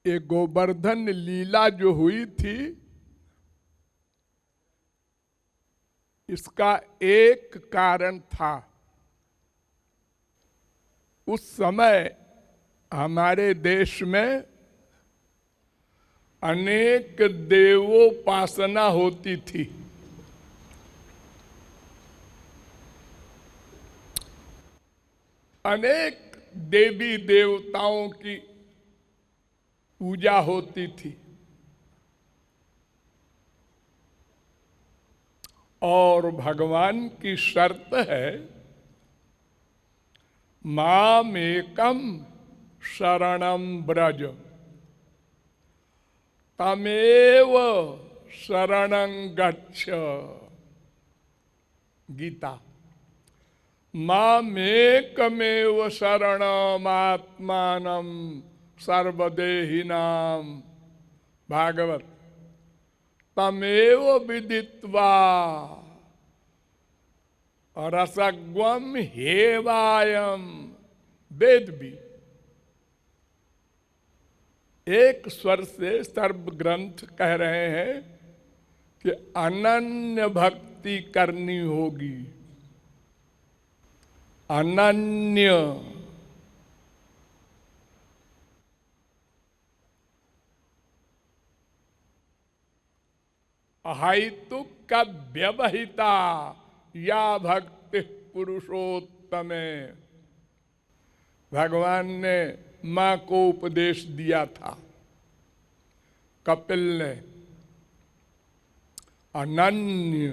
ये गोवर्धन लीला जो हुई थी, इसका एक कारण था। उस समय हमारे देश में अनेक देवोपासना होती थी। अनेक देवी देवताओं की पूजा होती थी और भगवान की शर्त है, मामेकम शरणं व्रज तमेव शरणं गच्छ। गीता। मामेकमेव शरणमात्मानं सर्वदेहिनां। भागवत। तमेव विदित्वा रसग्वम हेवायम। वेद भी एक स्वर से सर्व ग्रंथ कह रहे हैं कि अनन्य भक्ति करनी होगी। अनन्य। अहैतुक का व्यवहिता या भक्ति पुरुषोत्तमे। भगवान ने मां को उपदेश दिया था, कपिल ने। अनन्य।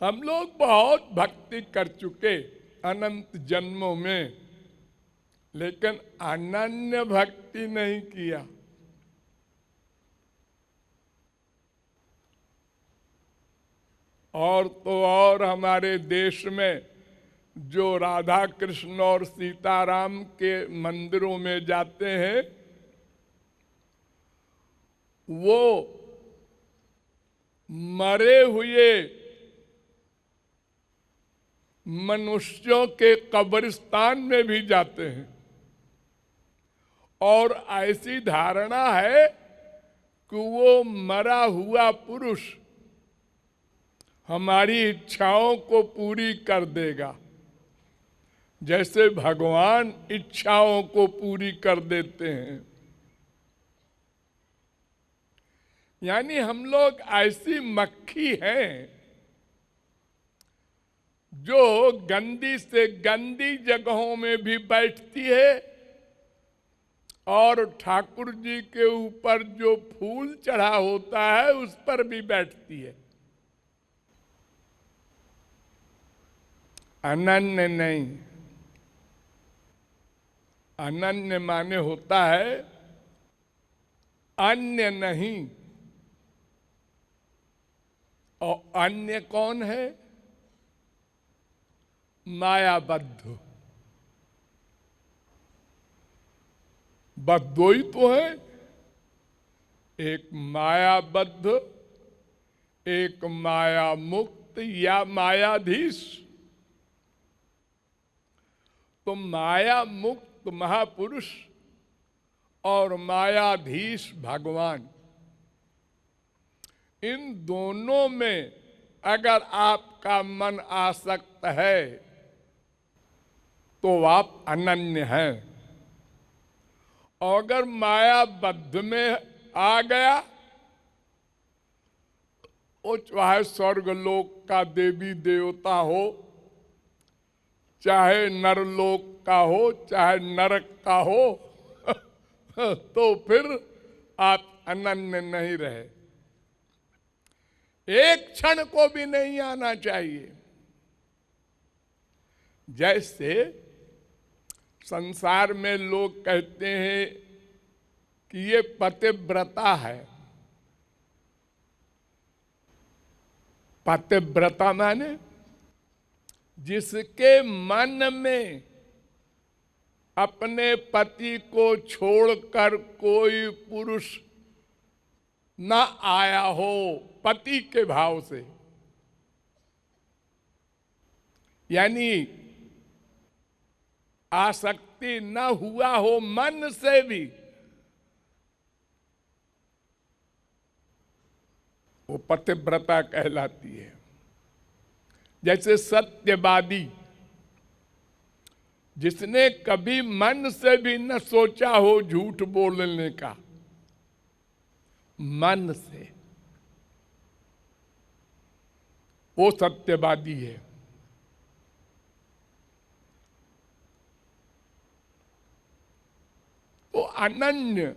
हम लोग बहुत भक्ति कर चुके अनंत जन्मों में, लेकिन अनन्य भक्ति नहीं किया। और तो और हमारे देश में जो राधा कृष्ण और सीताराम के मंदिरों में जाते हैं, वो मरे हुए मनुष्यों के कब्रिस्तान में भी जाते हैं। और ऐसी धारणा है कि वो मरा हुआ पुरुष हमारी इच्छाओं को पूरी कर देगा, जैसे भगवान इच्छाओं को पूरी कर देते हैं। यानी हम लोग ऐसी मक्खी हैं जो गंदी से गंदी जगहों में भी बैठती है और ठाकुर जी के ऊपर जो फूल चढ़ा होता है उस पर भी बैठती है। अनन्य नहीं। अनन्य माने होता है अन्य नहीं। और अन्य कौन है? मायाबद्ध। बद्धो ही तो है। एक मायाबद्ध, एक माया मुक्त या मायाधीश। तो माया मुक्त महापुरुष और मायाधीश भगवान, इन दोनों में अगर आपका मन आसक्त है तो आप अनन्य हैं। और अगर मायाबद्ध में आ गया, वो चाहे स्वर्गलोक का देवी देवता हो, चाहे नरलोक का हो, चाहे नरक का हो, तो फिर आप अनन्य नहीं रहे। एक क्षण को भी नहीं आना चाहिए। जैसे संसार में लोग कहते हैं कि ये पतिव्रता है। पतिव्रता माने जिसके मन में अपने पति को छोड़कर कोई पुरुष न आया हो, पति के भाव से। यानी आसक्ति न हुआ हो मन से भी, वो पतिव्रता कहलाती है। जैसे सत्यवादी, जिसने कभी मन से भी न सोचा हो झूठ बोलने का, मन से, वो सत्यवादी है। तो अनन्य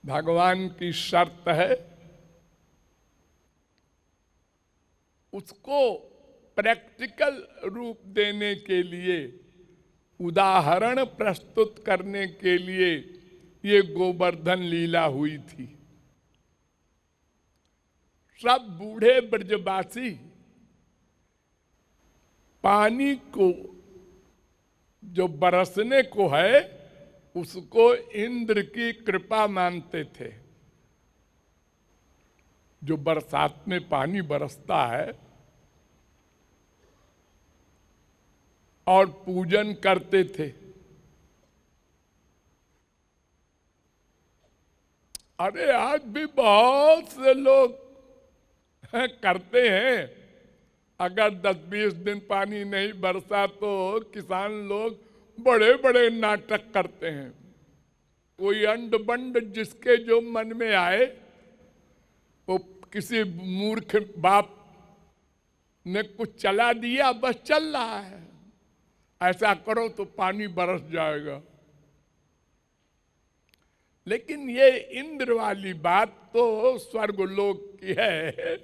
भगवान की शर्त है, उसको प्रैक्टिकल रूप देने के लिए, उदाहरण प्रस्तुत करने के लिए ये गोवर्धन लीला हुई थी। सब बूढ़े ब्रजवासी पानी को जो बरसने को है उसको इंद्र की कृपा मानते थे। जो बरसात में पानी बरसता है और पूजन करते थे। अरे आज भी बहुत से लोग करते हैं। अगर 10-20 दिन पानी नहीं बरसा तो किसान लोग बड़े बड़े नाटक करते हैं। कोई अंड बंड जिसके जो मन में आए, वो किसी मूर्ख बाप ने कुछ चला दिया, बस चल रहा है, ऐसा करो तो पानी बरस जाएगा। लेकिन ये इंद्र वाली बात तो स्वर्गलोक की है।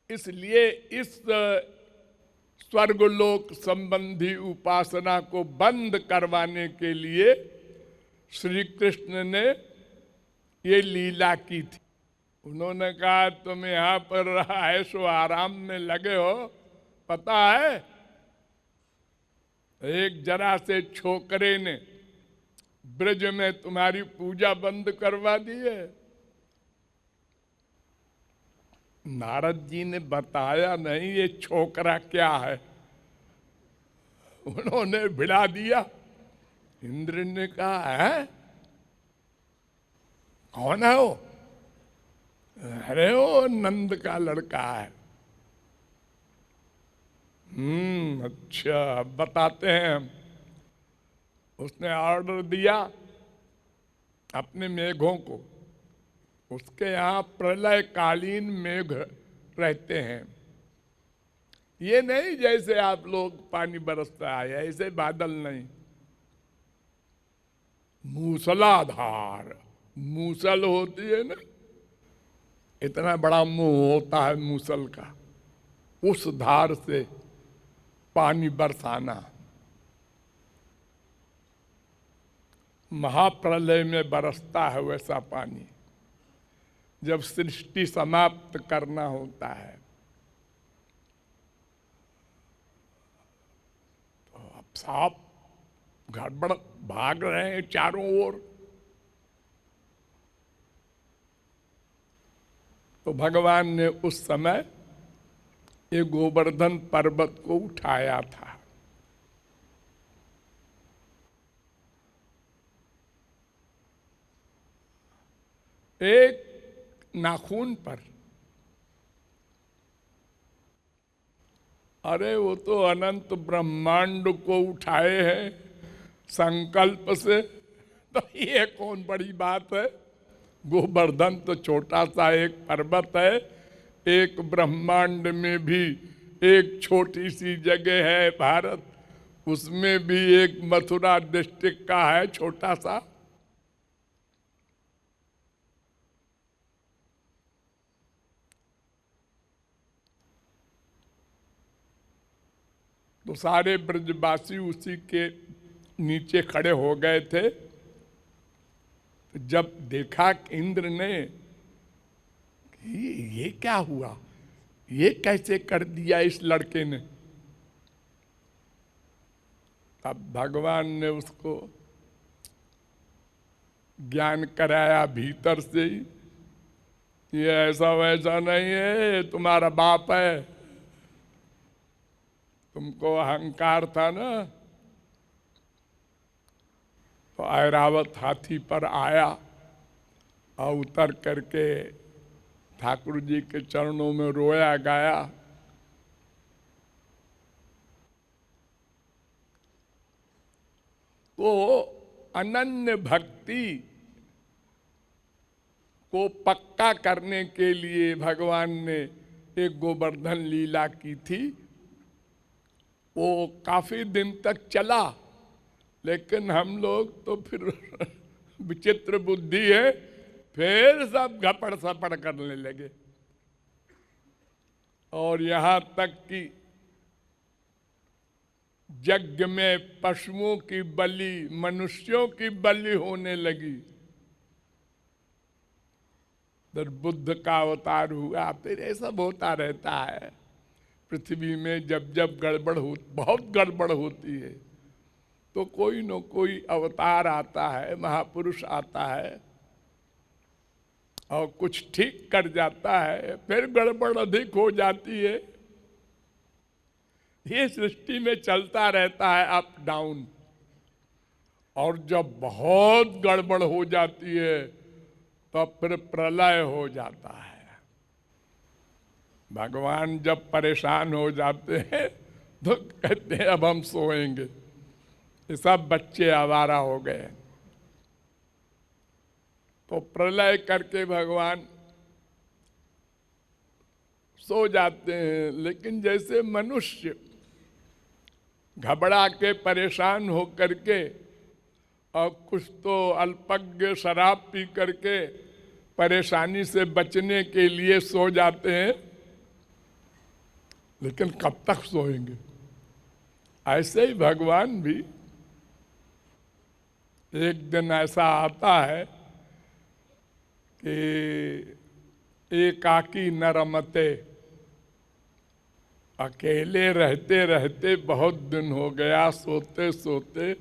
इसलिए इस स्वर्गलोक संबंधी उपासना को बंद करवाने के लिए श्री कृष्ण ने ये लीला की थी। उन्होंने कहा तुम यहाँ पर ऐशो आराम में लगे हो, पता है एक जरा से छोकरे ने ब्रज में तुम्हारी पूजा बंद करवा दी है। नारद जी ने बताया नहीं ये छोकरा क्या है, उन्होंने भिड़ा दिया। इंद्र ने कहा है कौन है वो? अरे वो नंद का लड़का है। अच्छा, बताते हैं। उसने ऑर्डर दिया अपने मेघों को, उसके यहाँ प्रलयकालीन मेघ रहते हैं। ये नहीं जैसे आप लोग पानी बरसता है, ऐसे बादल नहीं, मूसलाधार। मूसल होती है ना, इतना बड़ा मुंह होता है मूसल का, उस धार से पानी बरसाना। महाप्रलय में बरसता है वैसा पानी, जब सृष्टि समाप्त करना होता है। तो अब सांप गड़बड़ भाग रहे हैं चारों ओर। तो भगवान ने उस समय ये गोवर्धन पर्वत को उठाया था। एक नाखून पर, अरे वो तो अनंत ब्रह्मांड को उठाए हैं संकल्प से, तो ये कौन बड़ी बात है। गोवर्धन तो छोटा सा एक पर्वत है, एक ब्रह्मांड में भी एक छोटी सी जगह है भारत, उसमें भी एक मथुरा डिस्ट्रिक्ट का है छोटा सा। तो सारे ब्रजवासी उसी के नीचे खड़े हो गए थे। जब देखा इंद्र ने ये क्या हुआ, ये कैसे कर दिया इस लड़के ने, तब भगवान ने उसको ज्ञान कराया भीतर से ही, ये ऐसा वैसा नहीं है, तुम्हारा बाप है। तुमको अहंकार था ना, तो ऐरावत हाथी पर आया और उतर करके ठाकुर जी के चरणों में रोया गाया। तो अनन्य भक्ति को पक्का करने के लिए भगवान ने एक गोवर्धन लीला की थी। वो काफी दिन तक चला, लेकिन हम लोग तो फिर विचित्र बुद्धि है, फिर सब घपड़ सपड़ करने लगे। और यहां तक कि यज्ञ में पशुओं की बलि, मनुष्यों की बलि होने लगी। फिर बुद्ध का अवतार हुआ। फिर ये सब होता रहता है पृथ्वी में। जब जब गड़बड़ हो, बहुत गड़बड़ होती है, तो कोई न कोई अवतार आता है, महापुरुष आता है और कुछ ठीक कर जाता है, फिर गड़बड़ अधिक हो जाती है। ये सृष्टि में चलता रहता है, अप डाउन। और जब बहुत गड़बड़ हो जाती है तब फिर प्रलय हो जाता है। भगवान जब परेशान हो जाते हैं तो कहते हैं अब हम सोएंगे। ये सब बच्चे आवारा हो गए, तो प्रलय करके भगवान सो जाते हैं। लेकिन जैसे मनुष्य घबरा के परेशान हो करके और कुछ तो अल्पज्ञ शराब पी करके परेशानी से बचने के लिए सो जाते हैं, लेकिन कब तक सोएंगे? ऐसे ही भगवान भी एक दिन ऐसा आता है कि एकाकी न रमते, अकेले रहते रहते बहुत दिन हो गया, सोते सोते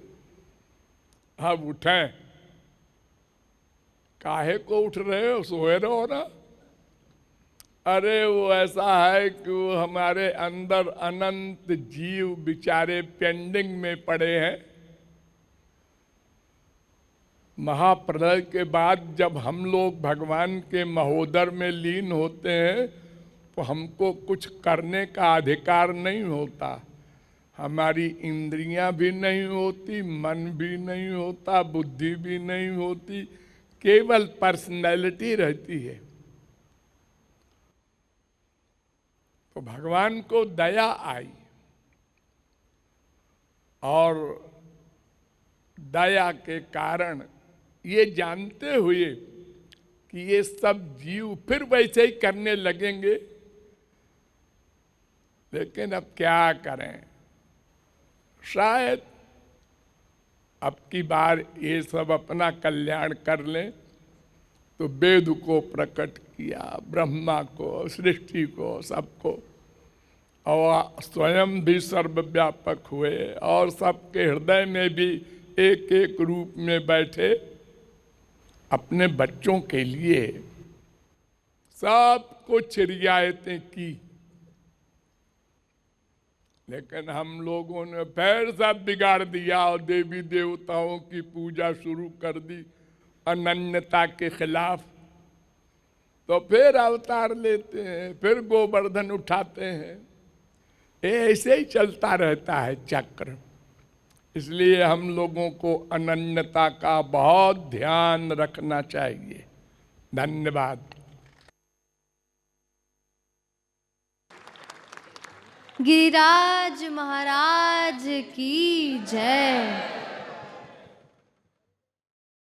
अब उठें। काहे को उठ रहे हो? सोए रहो ना। अरे वो ऐसा है कि वो हमारे अंदर अनंत जीव बेचारे पेंडिंग में पड़े हैं। महाप्रलय के बाद जब हम लोग भगवान के महोदर में लीन होते हैं तो हमको कुछ करने का अधिकार नहीं होता। हमारी इंद्रियां भी नहीं होती, मन भी नहीं होता, बुद्धि भी नहीं होती, केवल पर्सनैलिटी रहती है। तो भगवान को दया आई और दया के कारण ये जानते हुए कि ये सब जीव फिर वैसे ही करने लगेंगे, लेकिन अब क्या करें, शायद अब की बार ये सब अपना कल्याण कर लें। तो वेद को प्रकट किया, ब्रह्मा को, सृष्टि को, सबको, और स्वयं भी सर्वव्यापक हुए और सबके हृदय में भी एक एक रूप में बैठे। अपने बच्चों के लिए सब कुछ रियायतें की, लेकिन हम लोगों ने फिर सब बिगाड़ दिया और देवी देवताओं की पूजा शुरू कर दी अनन्यता के खिलाफ। तो फिर अवतार लेते हैं, फिर गोवर्धन उठाते हैं। ऐसे ही चलता रहता है चक्र। इसलिए हम लोगों को अनन्यता का बहुत ध्यान रखना चाहिए। धन्यवाद। गिरिराज महाराज की जय।